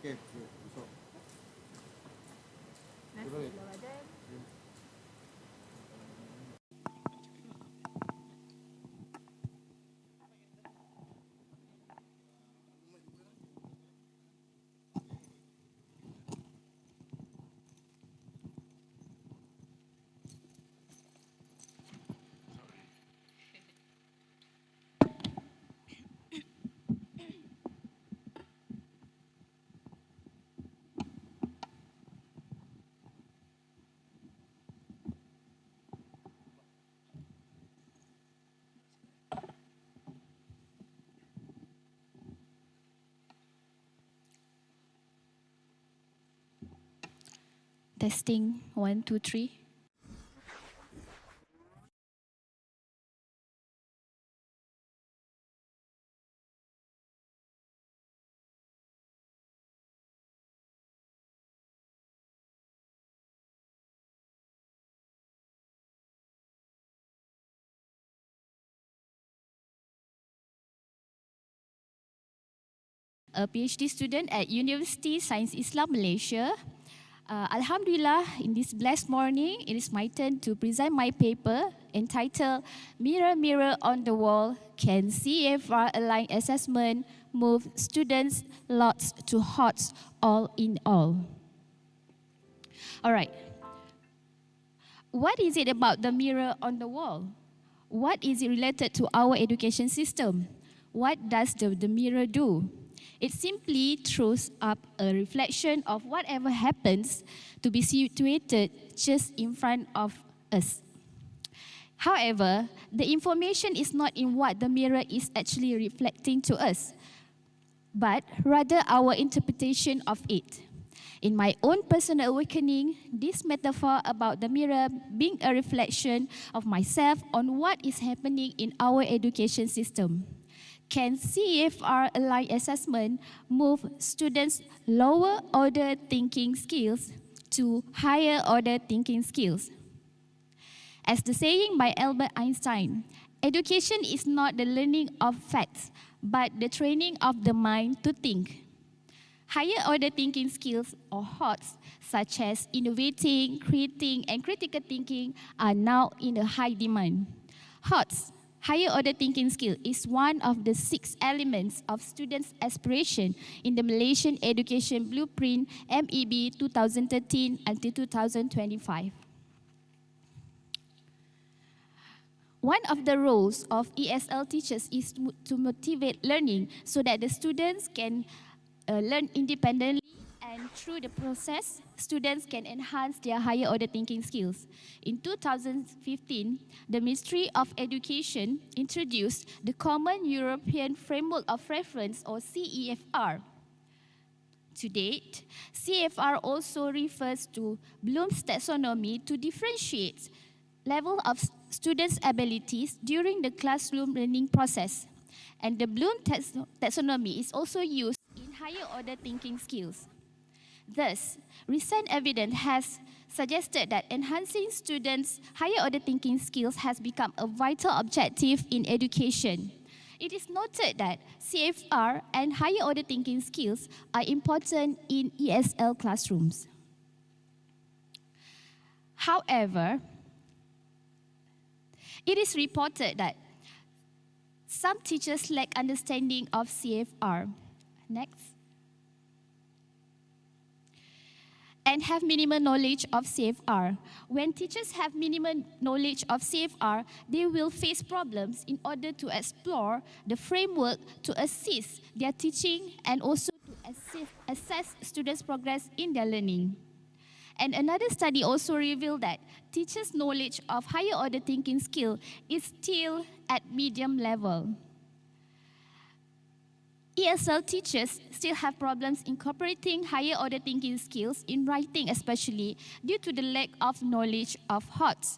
Okay, so. Testing 1, 2, 3. A PhD student at University Science Islam Malaysia. Alhamdulillah, in this blessed morning, it is my turn to present my paper entitled Mirror, Mirror on the Wall, Can CEFR-Aligned Assessment Move Students' Lots to Hots All in All? All right. What is it about the mirror on the wall? What is it related to our education system? What does the mirror do? It simply throws up a reflection of whatever happens to be situated just in front of us. However, the information is not in what the mirror is actually reflecting to us, but rather our interpretation of it. In my own personal awakening, this metaphor about the mirror being a reflection of myself on what is happening in our education system. Can CEFR-aligned assessment move students' lower order thinking skills to higher order thinking skills? As the saying by Albert Einstein, education is not the learning of facts, but the training of the mind to think. Higher order thinking skills, or HOTS, such as innovating, creating, and critical thinking, are now in a high demand. HOTS, higher order thinking skill, is one of the 6 elements of students' aspiration in the Malaysian Education Blueprint MEB 2013 until 2025. One of the roles of ESL teachers is to motivate learning so that the students can learn independently, and through the process, students can enhance their higher order thinking skills. In 2015, the Ministry of Education introduced the Common European Framework of Reference, or CEFR. To date, CEFR also refers to Bloom's taxonomy to differentiate level of students' abilities during the classroom learning process. And the Bloom taxonomy is also used in higher order thinking skills. Thus, recent evidence has suggested that enhancing students' higher order thinking skills has become a vital objective in education. It is noted that CFR and higher order thinking skills are important in ESL classrooms. However, it is reported that some teachers lack understanding of CFR. Next. And have minimal knowledge of CFR. When teachers have minimal knowledge of CFR, they will face problems in order to explore the framework to assist their teaching and also to assess students' progress in their learning. And another study also revealed that teachers' knowledge of higher order thinking skill is still at medium level. ESL teachers still have problems incorporating higher order thinking skills in writing, especially due to the lack of knowledge of HOTS.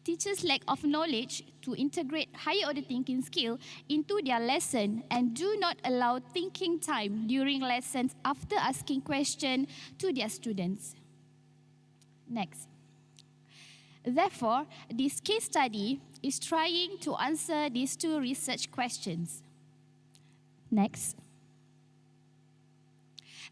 Teachers lack of knowledge to integrate higher order thinking skill into their lesson and do not allow thinking time during lessons after asking questions to their students. Next. Therefore, this case study is trying to answer these 2 research questions. Next.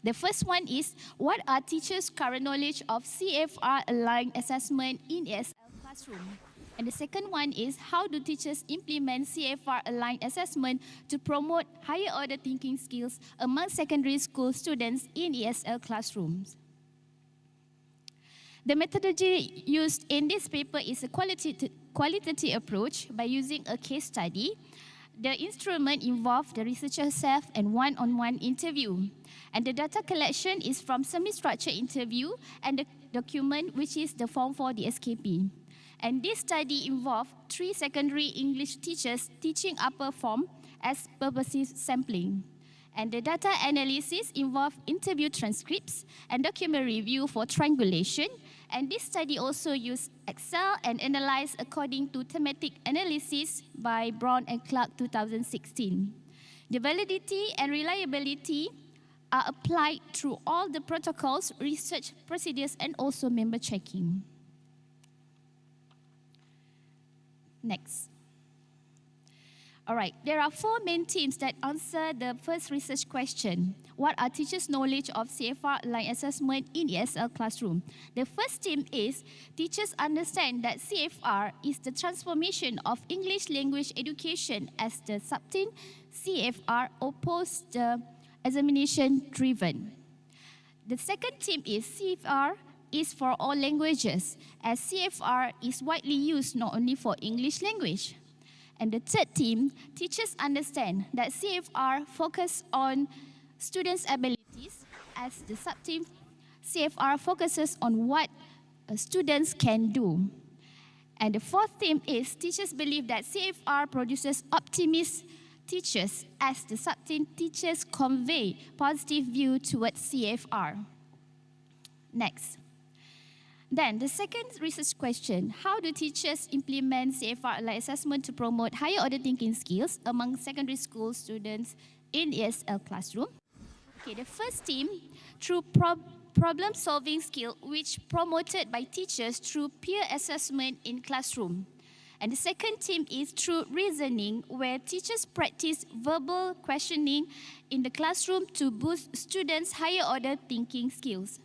The first one is, what are teachers' current knowledge of CEFR-aligned assessment in ESL classroom? And the second one is, how do teachers implement CEFR-aligned assessment to promote higher order thinking skills among secondary school students in ESL classrooms? The methodology used in this paper is a qualitative approach by using a case study. The instrument involved the researcher herself and one-on-one interview. And the data collection is from semi-structured interview and the document, which is the Form 4 DSKP. And this study involved 3 secondary English teachers teaching upper form as purposive sampling. And the data analysis involved interview transcripts and document review for triangulation. And this study also used Icel and analyzed according to thematic analysis by Brown and Clark 2016. The validity and reliability are applied through all the protocols, research procedures, and also member checking. Next. All right, there are 4 main themes that answer the first research question. What are teachers' knowledge of CEFR-aligned assessment in ESL classroom? The first theme is, teachers understand that CFR is the transformation of English language education as the sub-theme CFR opposed the examination-driven. The second theme is, CFR is for all languages, as CFR is widely used not only for English language. And the third theme, teachers understand that CFR focus on students' abilities, as the sub-theme CFR focuses on what students can do. And the fourth theme is, teachers believe that CFR produces optimist teachers, as the sub-theme teachers convey positive view towards CFR. Next. Then, the second research question, how do teachers implement CFR-aligned assessment to promote higher order thinking skills among secondary school students in ESL classroom? Okay, the first theme, through problem-solving skill, which promoted by teachers through peer assessment in classroom. And the second theme is through reasoning, where teachers practice verbal questioning in the classroom to boost students' higher order thinking skills.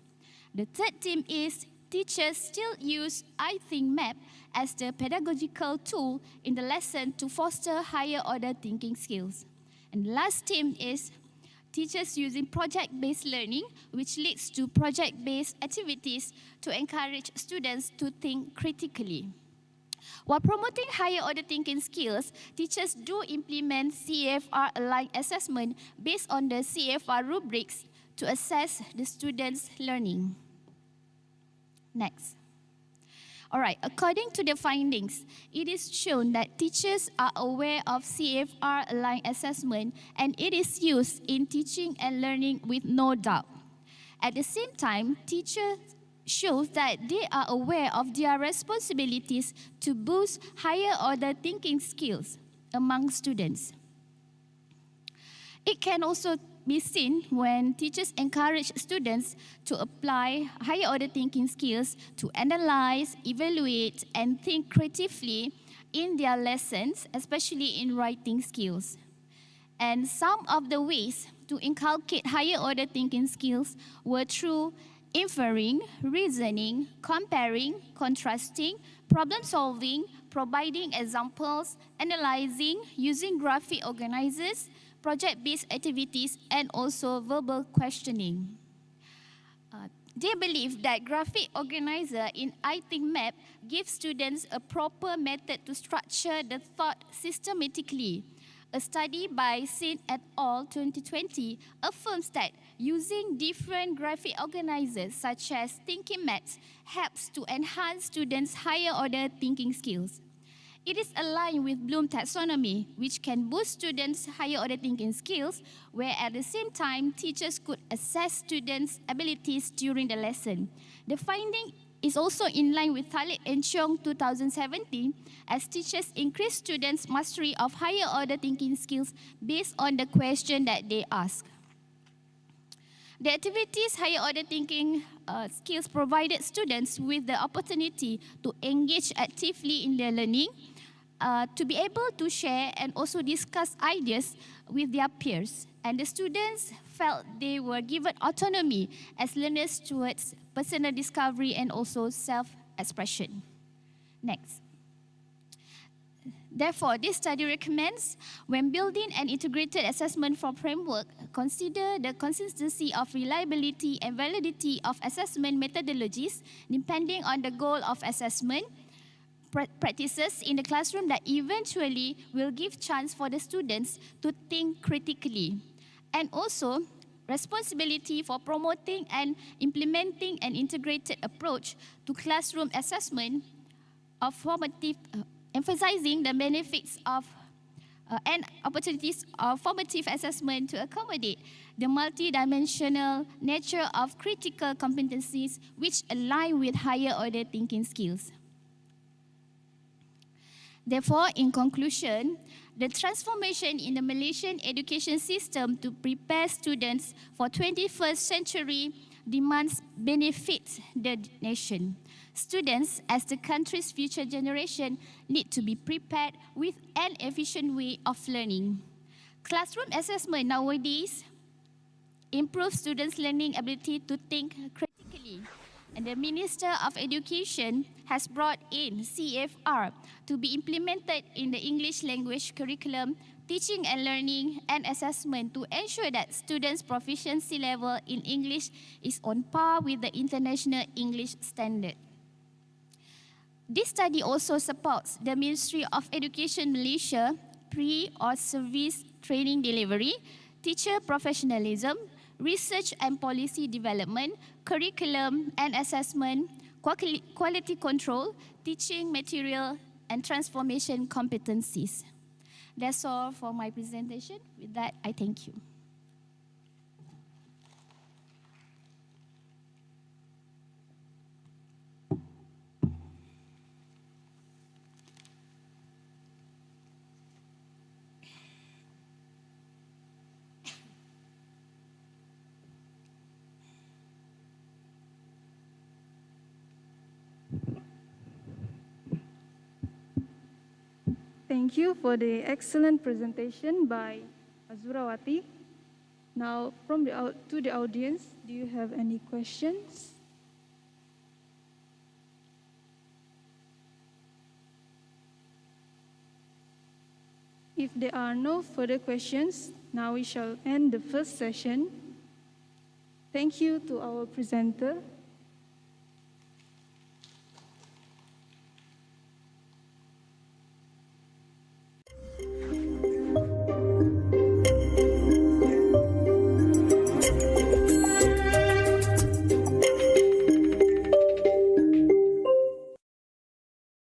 The third theme is, teachers still use I Think Map as the pedagogical tool in the lesson to foster higher order thinking skills. And the last theme is, teachers using project-based learning, which leads to project-based activities to encourage students to think critically. While promoting higher order thinking skills, teachers do implement CEFR-aligned assessment based on the CEFR rubrics to assess the students' learning. Next. All right, according to the findings, it is shown that teachers are aware of CEFR-aligned assessment and it is used in teaching and learning with no doubt. At the same time, teachers shows that they are aware of their responsibilities to boost higher order thinking skills among students. It can also be seen when teachers encourage students to apply higher order thinking skills to analyze, evaluate, and think creatively in their lessons, especially in writing skills. And some of the ways to inculcate higher order thinking skills were through inferring, reasoning, comparing, contrasting, problem solving, providing examples, analyzing, using graphic organizers, project-based activities, and also verbal questioning. They believe that graphic organizer in I Think Map gives students a proper method to structure the thought systematically. A study by Sin et al. 2020 affirms that using different graphic organizers such as thinking maps helps to enhance students' higher order thinking skills. It is aligned with Bloom taxonomy, which can boost students' higher order thinking skills, where at the same time, teachers could assess students' abilities during the lesson. The finding is also in line with Thalib and Cheong 2017, as teachers increase students' mastery of higher order thinking skills based on the question that they ask. The activities higher order thinking skills provided students with the opportunity to engage actively in their learning, to be able to share and also discuss ideas with their peers, and the students felt they were given autonomy as learners towards personal discovery and also self-expression. Next. Therefore, this study recommends, when building an integrated assessment framework, consider the consistency of reliability and validity of assessment methodologies depending on the goal of assessment, practices in the classroom that eventually will give chance for the students to think critically, and also responsibility for promoting and implementing an integrated approach to classroom assessment of formative, emphasizing the benefits of and opportunities of formative assessment to accommodate the multidimensional nature of critical competencies which align with higher order thinking skills. Therefore, in conclusion, the transformation in the Malaysian education system to prepare students for 21st century demands benefits the nation. Students, as the country's future generation, need to be prepared with an efficient way of learning. Classroom assessment nowadays improves students' learning ability to think critically. And the Minister of Education has brought in CEFR to be implemented in the English language curriculum, teaching and learning and assessment to ensure that students' proficiency level in English is on par with the international English standard. This study also supports the Ministry of Education Malaysia pre or service training delivery, teacher professionalism, research and policy development, curriculum and assessment, quality control, teaching material, and transformation competencies. That's all for my presentation. With that, I thank you. Thank you for the excellent presentation by Azurawati. Now, to the audience, do you have any questions? If there are no further questions, now we shall end the first session. Thank you to our presenter,